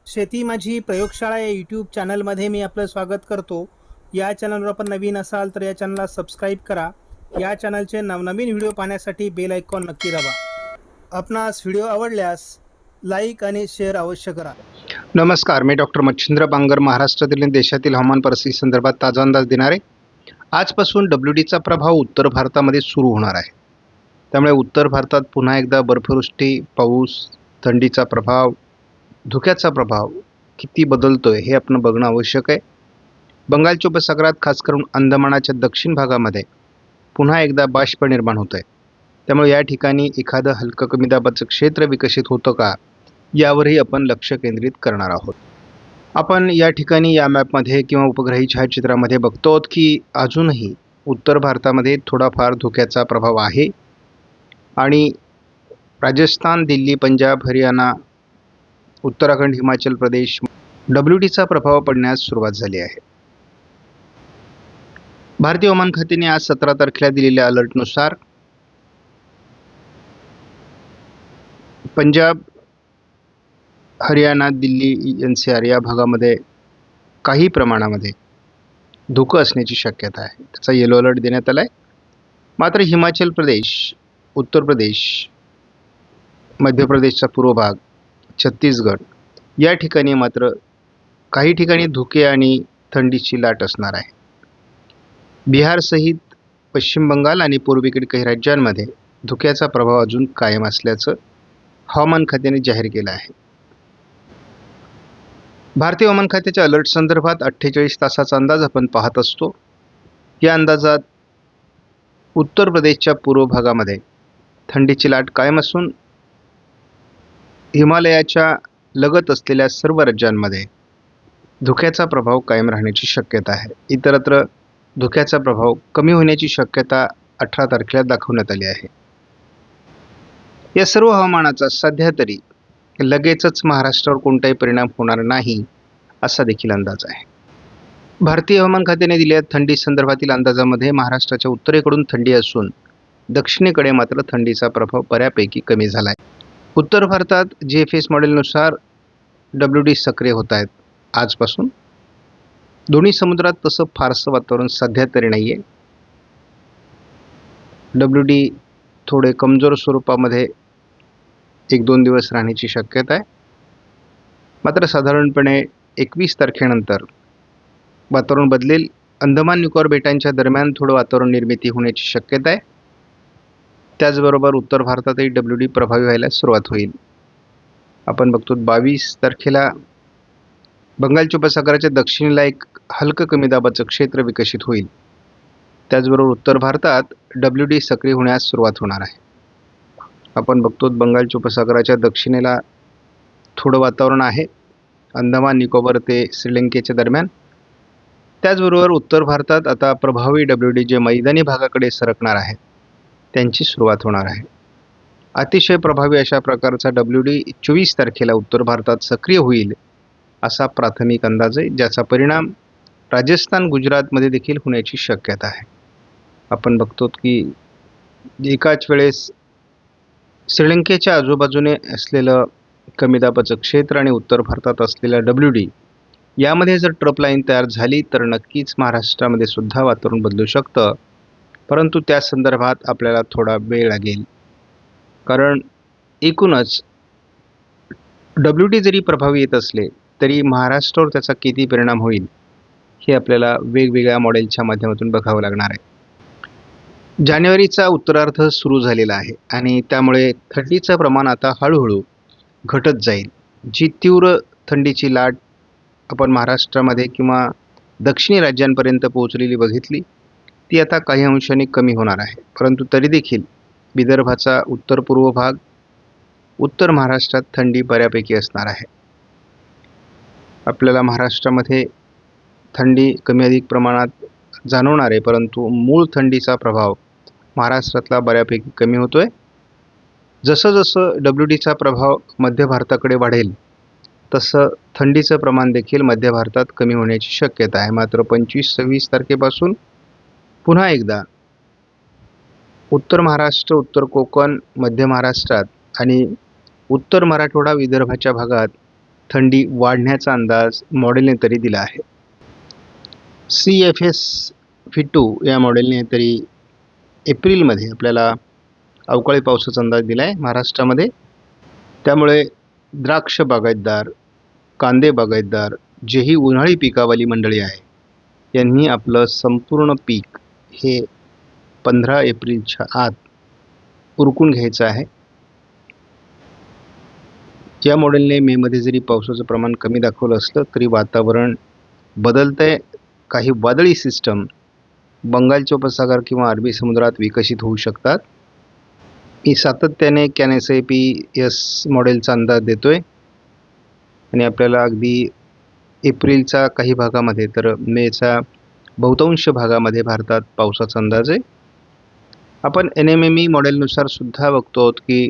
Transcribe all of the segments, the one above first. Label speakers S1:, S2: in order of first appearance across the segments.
S1: शेती माझी प्रयोगशाळा या यूट्यूब चॅनलमध्ये मी आपलं स्वागत करतो. या चॅनलवर आपण नवीन असाल तर या चॅनलला सबस्क्राईब करा. या चॅनलचे नवनवीन व्हिडिओ पाहण्यासाठी बेल आयकॉन नक्की दाबा. आपणास व्हिडिओ आवडल्यास लाईक आणि शेअर अवश्य करा.
S2: नमस्कार, मी डॉक्टर मच्छिंद्र बांगर, महाराष्ट्रातील आणि देशातील हवामान परिस्थिती संदर्भात ताजा अंदाज देणार आहे. आजपासून डब्ल्यूडीचा प्रभाव उत्तर भारतामध्ये सुरू होणार आहे. त्यामुळे उत्तर भारतात पुन्हा एकदा बर्फवृष्टी, पाऊस, थंडीचा प्रभाव, धुक्याचा प्रभाव किती बदलतोय हे आपण बघणं आवश्यक आहे. बंगालच्या उपसागरात खास करून अंदमानाच्या दक्षिण भागामध्ये पुन्हा एकदा बाष्प निर्माण होत आहे. त्यामुळे या ठिकाणी एखादं हलकं कमी दाबाचं क्षेत्र विकसित होतं का यावरही आपण लक्ष केंद्रित करणार आहोत. आपण या ठिकाणी या मॅपमध्ये किंवा उपग्रही छायाचित्रामध्ये बघतो आहोत की अजूनही उत्तर भारतामध्ये थोडाफार धोक्याचा प्रभाव आहे आणि राजस्थान, दिल्ली, पंजाब, हरियाणा, उत्तराखंड, हिमाचल प्रदेश डब्ल्यूडीचा प्रभाव पडण्यास सुरुवात झाली आहे. भारतीय हवामान खात्याने आज 17 तारखेला दिलेल्या अलर्टनुसार पंजाब, हरियाणा, दिल्ली, NCR या भागामध्ये काही प्रमाणामध्ये धुकं असण्याची शक्यता आहे. त्याचा येलो अलर्ट देण्यात आला आहे. मात्र हिमाचल प्रदेश, उत्तर प्रदेश, मध्य प्रदेशचा पूर्व भाग, छत्तीसगड या ठिकाणी मात्र काही ठिकाणी धुके आणि थंडीची लाट असणार आहे. बिहारसहित पश्चिम बंगाल आणि पूर्वेकडील काही राज्यांमध्ये धुक्याचा प्रभाव अजून कायम असल्याचं हवामान खात्याने जाहीर केलं आहे. भारतीय हवामान खात्याच्या अलर्ट संदर्भात 48 तासाचा अंदाज आपण पाहत असतो. या अंदाजात उत्तर प्रदेशच्या पूर्व भागामध्ये थंडीची लाट कायम असून हिमालयाच्या लगत असलेल्या सर्व राज्यांमध्ये धुक्याचा प्रभाव कायम राहण्याची शक्यता आहे. इतरत्र धुक्याचा प्रभाव कमी होण्याची शक्यता 18 तारखेला दाखवण्यात आली आहे. या सर्व हवामानाचा सध्या तरी लगेचच महाराष्ट्रावर कोणताही परिणाम होणार नाही असा देखील अंदाज आहे. भारतीय हवामान खात्याने दिलेल्या थंडी संदर्भातील अंदाजामध्ये महाराष्ट्राच्या उत्तरेकडून थंडी असून दक्षिणेकडे मात्र थंडीचा प्रभाव बऱ्यापैकी कमी झाला आहे. उत्तर भारतात GFS मॉडेलनुसार WD सक्रिय होत आहेत आजपासून. दोन्ही समुद्रात तसं फारसं वातावरण सध्या तरी नाही आहे. WD थोडे कमजोर स्वरूपामध्ये 1-2 दिवस राहण्याची शक्यता आहे. मात्र साधारणपणे 21 तारखेनंतर वातावरण बदलेल. अंदमान निकोबार बेटांच्या दरम्यान थोडं वातावरण निर्मिती होण्याची शक्यता आहे. त्याचबरोबर उत्तर भारतातही WD प्रभावी व्हायला सुरुवात होईल. आपण बघतो 22 तारखेला बंगालच्या उपसागराच्या दक्षिणेला एक हलकं कमी दाबाचं क्षेत्र विकसित होईल. त्याचबरोबर उत्तर भारतात WD सक्रिय होण्यास सुरुवात होणार आहे. आपण बघतो बंगालच्या उपसागराच्या दक्षिणेला थोडं वातावरण आहे अंदमान निकोबार ते श्रीलंकेच्या दरम्यान. त्याचबरोबर उत्तर भारतात आता प्रभावी WD जे मैदानी भागाकडे सरकणार आहे त्यांची सुरुवात होणार आहे. अतिशय प्रभावी अशा प्रकारचा WD 24 तारखेला उत्तर भारतात सक्रिय होईल असा प्राथमिक अंदाज आहे, ज्याचा परिणाम राजस्थान, गुजरातमध्ये देखील होण्याची शक्यता आहे. आपण बघतो की एकाच वेळेस श्रीलंकेच्या आजूबाजूने असलेलं कमी दाबाचं क्षेत्र आणि उत्तर भारतात असलेल्या WD यामध्ये जर ट्रप लाईन तयार झाली तर नक्कीच महाराष्ट्रामध्ये सुद्धा वातावरण बदलू शकतं. परंतु त्या संदर्भात आपल्याला थोडा वेळ लागेल, कारण एकूणच WD जरी प्रभावी येत असले तरी महाराष्ट्रावर त्याचा किती परिणाम होईल हे आपल्याला वेगवेगळ्या मॉडेलच्या माध्यमातून बघावं लागणार आहे. जानेवारीचा उत्तरार्ध सुरू झालेला आहे आणि त्यामुळे थंडीचं प्रमाण आता हळूहळू घटत जाईल. जी तीव्र थंडीची लाट आपण महाराष्ट्रामध्ये किंवा दक्षिणी राज्यांपर्यंत पोहोचलेली बघितली ती आता काही अंशाने कमी होणार आहे. परंतु तरी देखील विदर्भाचा उत्तर पूर्व भाग, उत्तर महाराष्ट्रात थंडी बऱ्यापैकी असणार आहे. आपल्याला महाराष्ट्रामध्ये थंडी कमी अधिक प्रमाणात जाणवणार आहे, परंतु मूळ थंडीचा प्रभाव महाराष्ट्रातला बऱ्यापैकी कमी होतोय. जसं जसं WDचा प्रभाव मध्य भारताकडे वाढेल तसं थंडीचं प्रमाण देखील मध्य भारतात कमी होण्याची शक्यता आहे. मात्र 25-26 तारखेपासून पुन्हा एकदा उत्तर महाराष्ट्र, उत्तर कोकण, मध्य महाराष्ट्रात आणि उत्तर मराठवाडा, विदर्भाच्या भागात थंडी वाढण्याचा अंदाज मॉडेलने तरी दिला आहे. CFS V2 या मॉडेलने तरी एप्रिलमध्ये आपल्याला अवकाळी पावसाचा अंदाज दिला आहे महाराष्ट्रामध्ये. त्यामुळे द्राक्ष बागायतदार, कांदे बागायतदार, जेही उन्हाळी पिकावाली मंडळी आहे यांनी आपलं संपूर्ण पीक हे 15 एप्रिलच्या आत उरकून घ्यायचं आहे. या मॉडेलने मेमध्ये जरी पावसाचं प्रमाण कमी दाखवलं असलं तरी वातावरण बदलतंय. काही वादळी सिस्टम बंगालच्या उपसागर किंवा अरबी समुद्रात विकसित होऊ शकतात. मी सातत्याने CAN-SIPS मॉडेलचा अंदाज देतोय आणि आपल्याला अगदी एप्रिलचा काही भागामध्ये तर मेचा बहुतांश भागामध्ये भारतात पावसाचा अंदाज आहे. आपण NMME मॉडेलनुसार सुद्धा बघतो आहोत की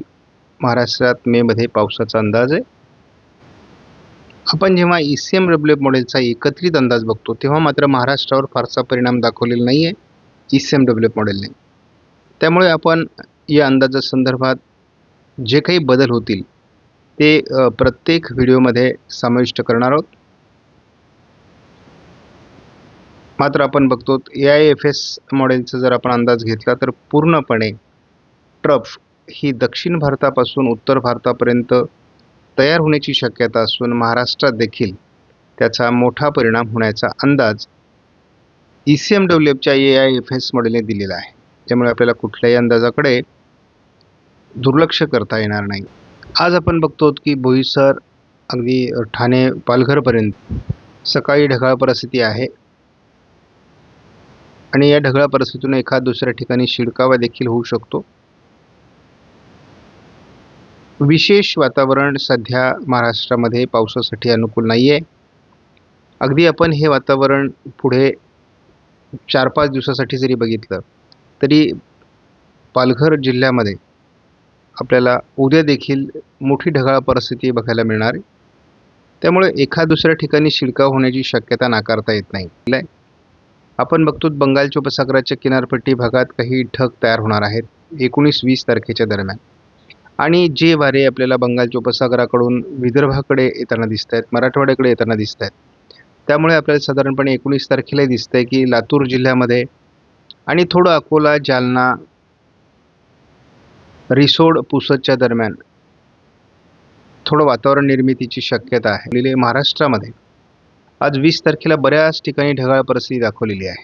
S2: महाराष्ट्रात मेमध्ये पावसाचा अंदाज आहे. आपण जेव्हा ECMWF मॉडेलचा एकत्रित अंदाज बघतो तेव्हा मात्र महाराष्ट्रावर फारसा परिणाम दाखवलेला नाही आहे ECMWF मॉडेलने. त्यामुळे आपण या अंदाजासंदर्भात जे काही बदल होतील ते प्रत्येक व्हिडिओमध्ये समाविष्ट करणार आहोत. मात्र आपण बघतो AIFS मॉडेलचा जर आपण अंदाज घेतला तर पूर्णपणे ट्रफ ही दक्षिण भारतापासून उत्तर भारतापर्यंत तयार होण्याची शक्यता असून महाराष्ट्रात देखील त्याचा मोठा परिणाम होण्याचा अंदाज ECMWFच्या AIFS मॉडेलने दिलेला आहे. त्यामुळे आपल्याला कुठल्याही अंदाजाकडे दुर्लक्ष करता येणार नाही. आज आपण बघतो की बोईसर अगदी ठाणे पालघरपर्यंत सकाळी ढगाळ परिस्थिती आहे आणि या ढगाळ परिस्थितीतून एखाद दुसऱ्या ठिकाणी शिडकावा देखील होऊ शकतो. विशेष वातावरण सध्या महाराष्ट्रामध्ये पावसासाठी अनुकूल नाही आहे. अगदी आपण हे वातावरण पुढे 4-5 दिवसासाठी जरी बघितलं तरी पालघर जिल्ह्यामध्ये आपल्याला उद्या देखील मोठी ढगाळ परिस्थिती बघायला मिळणार आहे. त्यामुळे एखाद दुसऱ्या ठिकाणी शिडकाव होण्याची शक्यता नाकारता येत नाही. आपण बघतो बंगालच्या उपसागराच्या किनारपट्टी भागात काही ढग तयार होणार आहेत 19-20 तारखेच्या दरम्यान आणि जे वारे आपल्याला बंगालच्या उपसागराकडून विदर्भाकडे येताना दिसत आहेत, मराठवाड्याकडे येताना दिसत आहेत. त्यामुळे आपल्याला साधारणपणे 19 तारखेला दिसत आहे की लातूर जिल्ह्यामध्ये आणि थोडं अकोला, जालना, रिसोड, पुसदच्या दरम्यान थोडं वातावरण निर्मितीची शक्यता आहे. महाराष्ट्रामध्ये आज 20 तारखेला बऱ्याच ठिकाणी ढगाळ परिस्थिती दाखवलेली आहे.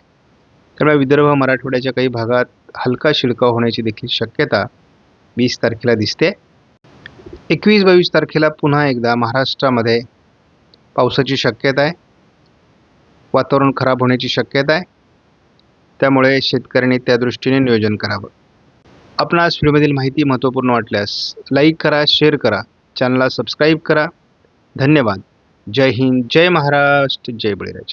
S2: त्यामुळे विदर्भ, मराठवाड्याच्या काही भागात हलका शिडकाव होण्याची देखील शक्यता 20 तारखेला दिसते. 21-22 तारखेला पुन्हा एकदा महाराष्ट्रामध्ये पावसाची शक्यता आहे. वातावरण खराब होण्याची शक्यता आहे. त्यामुळे शेतकऱ्यांनी त्या दृष्टीने नियोजन करावं. आपणास व्हिडिओमधील माहिती महत्त्वपूर्ण वाटल्यास लाईक करा, शेअर करा, चॅनलला सबस्क्राईब करा. धन्यवाद. जय हिंद, जय महाराष्ट्र, जय बळीराजा.